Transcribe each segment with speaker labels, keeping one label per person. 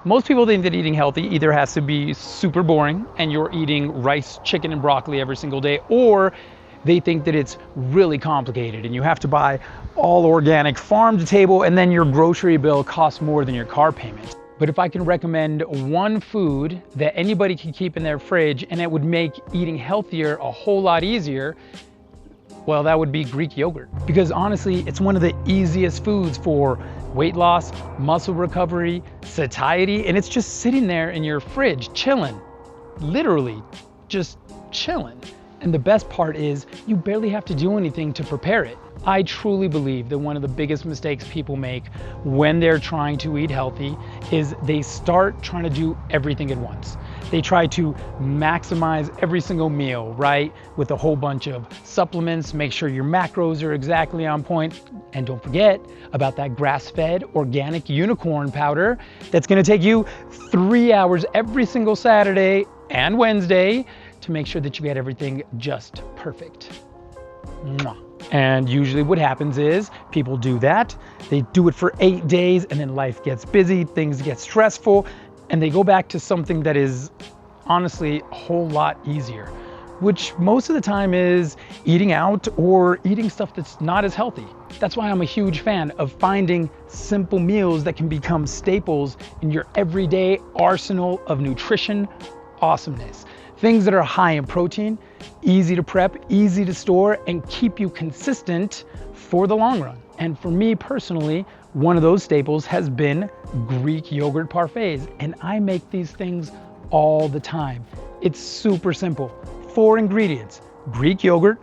Speaker 1: Most people think that eating healthy either has to be super boring and you're eating rice, chicken, and broccoli every single day, or they think that it's really complicated and you have to buy all organic farm to table and then your grocery bill costs more than your car payment. But if I can recommend one food that anybody can keep in their fridge and it would make eating healthier a whole lot easier, well, that would be Greek yogurt. Because honestly, it's one of the easiest foods for weight loss, muscle recovery, satiety, and it's just sitting there in your fridge, chilling. Literally, just chilling. And the best part is you barely have to do anything to prepare it. I truly believe that one of the biggest mistakes people make when they're trying to eat healthy is they start trying to do everything at once. They try to maximize every single meal, right? With a whole bunch of supplements, make sure your macros are exactly on point. And don't forget about that grass-fed organic unicorn powder that's gonna take you 3 hours every single Saturday and Wednesday to make sure that you get everything just perfect. Mwah. And usually what happens is people do that, they do it for 8 days and then life gets busy, things get stressful, and they go back to something that is honestly a whole lot easier, which most of the time is eating out or eating stuff that's not as healthy. That's why I'm a huge fan of finding simple meals that can become staples in your everyday arsenal of nutrition awesomeness. Things that are high in protein, easy to prep, easy to store, and keep you consistent for the long run. And for me personally, one of those staples has been Greek yogurt parfaits, and I make these things all the time. It's super simple. 4 ingredients: Greek yogurt,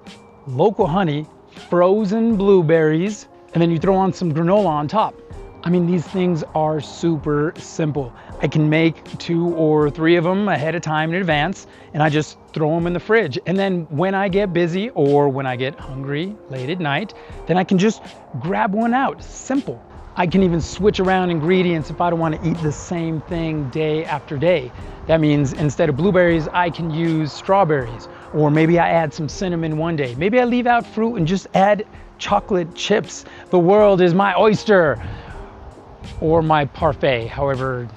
Speaker 1: local honey, frozen blueberries, and then you throw on some granola on top. I mean, these things are super simple. I can make 2 or 3 of them ahead of time in advance, and I just throw them in the fridge. And then when I get busy or when I get hungry late at night, then I can just grab one out. Simple. I can even switch around ingredients if I don't want to eat the same thing day after day. That means instead of blueberries, I can use strawberries, or maybe I add some cinnamon one day. Maybe I leave out fruit and just add chocolate chips. The world is my oyster, or my parfait, however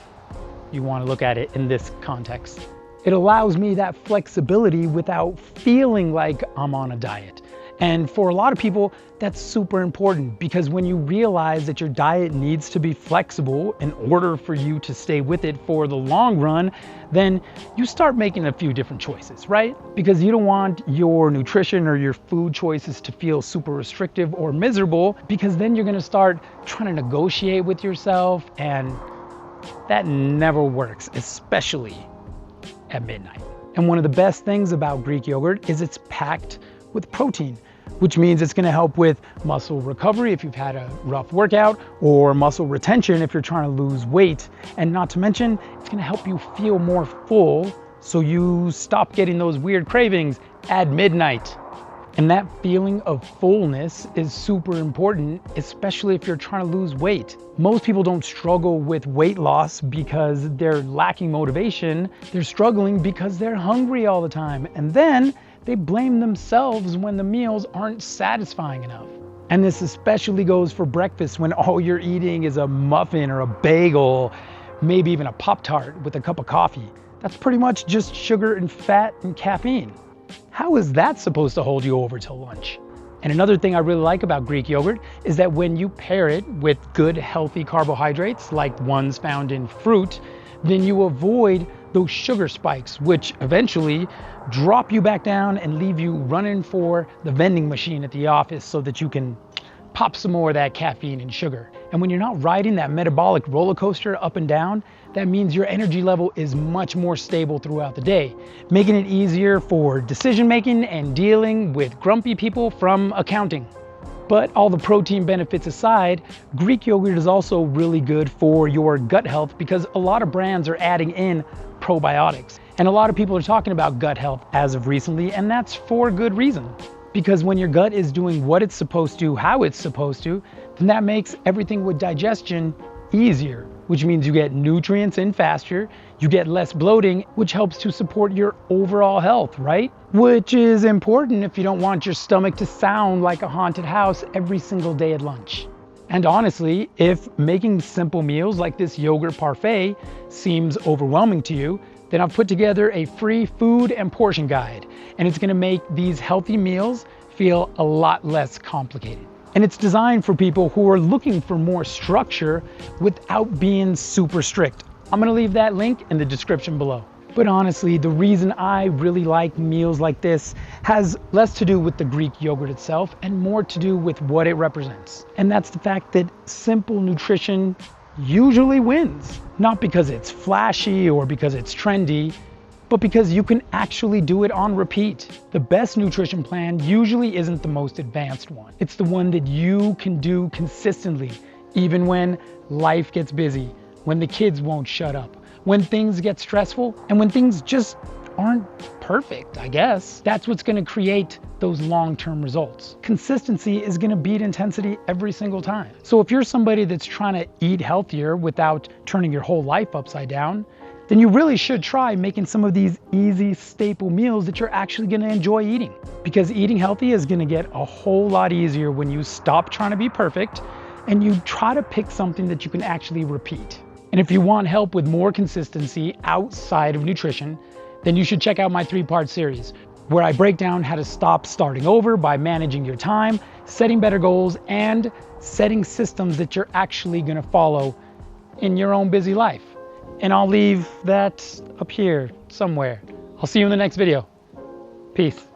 Speaker 1: you want to look at it in this context. It allows me that flexibility without feeling like I'm on a diet. And for a lot of people, that's super important, because when you realize that your diet needs to be flexible in order for you to stay with it for the long run, then you start making a few different choices, right? Because you don't want your nutrition or your food choices to feel super restrictive or miserable, because then you're gonna start trying to negotiate with yourself, and that never works, especially at midnight. And one of the best things about Greek yogurt is it's packed with protein, which means it's gonna help with muscle recovery if you've had a rough workout, or muscle retention if you're trying to lose weight. And not to mention, it's gonna help you feel more full so you stop getting those weird cravings at midnight. And that feeling of fullness is super important, especially if you're trying to lose weight. Most people don't struggle with weight loss because they're lacking motivation. They're struggling because they're hungry all the time. And then they blame themselves when the meals aren't satisfying enough. And this especially goes for breakfast, when all you're eating is a muffin or a bagel, maybe even a Pop-Tart with a cup of coffee. That's pretty much just sugar and fat and caffeine. How is that supposed to hold you over till lunch? And another thing I really like about Greek yogurt is that when you pair it with good, healthy carbohydrates, like ones found in fruit, then you avoid those sugar spikes, which eventually drop you back down and leave you running for the vending machine at the office so that you can pop some more of that caffeine and sugar. And when you're not riding that metabolic roller coaster up and down, that means your energy level is much more stable throughout the day, making it easier for decision making and dealing with grumpy people from accounting. But all the protein benefits aside, Greek yogurt is also really good for your gut health, because a lot of brands are adding in probiotics. And a lot of people are talking about gut health as of recently, and that's for good reason. Because when your gut is doing what it's supposed to, how it's supposed to, then that makes everything with digestion easier, which means you get nutrients in faster, you get less bloating, which helps to support your overall health, right? Which is important if you don't want your stomach to sound like a haunted house every single day at lunch. And honestly, if making simple meals like this yogurt parfait seems overwhelming to you, then I've put together a free food and portion guide, and it's gonna make these healthy meals feel a lot less complicated. And it's designed for people who are looking for more structure without being super strict. I'm gonna leave that link in the description below. But honestly, the reason I really like meals like this has less to do with the Greek yogurt itself and more to do with what it represents. And that's the fact that simple nutrition usually wins. Not because it's flashy or because it's trendy, but because you can actually do it on repeat. The best nutrition plan usually isn't the most advanced one. It's the one that you can do consistently, even when life gets busy, when the kids won't shut up, when things get stressful, and when things just aren't perfect, I guess. That's what's gonna create those long-term results. Consistency is gonna beat intensity every single time. So if you're somebody that's trying to eat healthier without turning your whole life upside down, then you really should try making some of these easy staple meals that you're actually gonna enjoy eating. Because eating healthy is gonna get a whole lot easier when you stop trying to be perfect and you try to pick something that you can actually repeat. And if you want help with more consistency outside of nutrition, then you should check out my 3-part series, where I break down how to stop starting over by managing your time, setting better goals, and setting systems that you're actually gonna follow in your own busy life. And I'll leave that up here somewhere. I'll see you in the next video. Peace.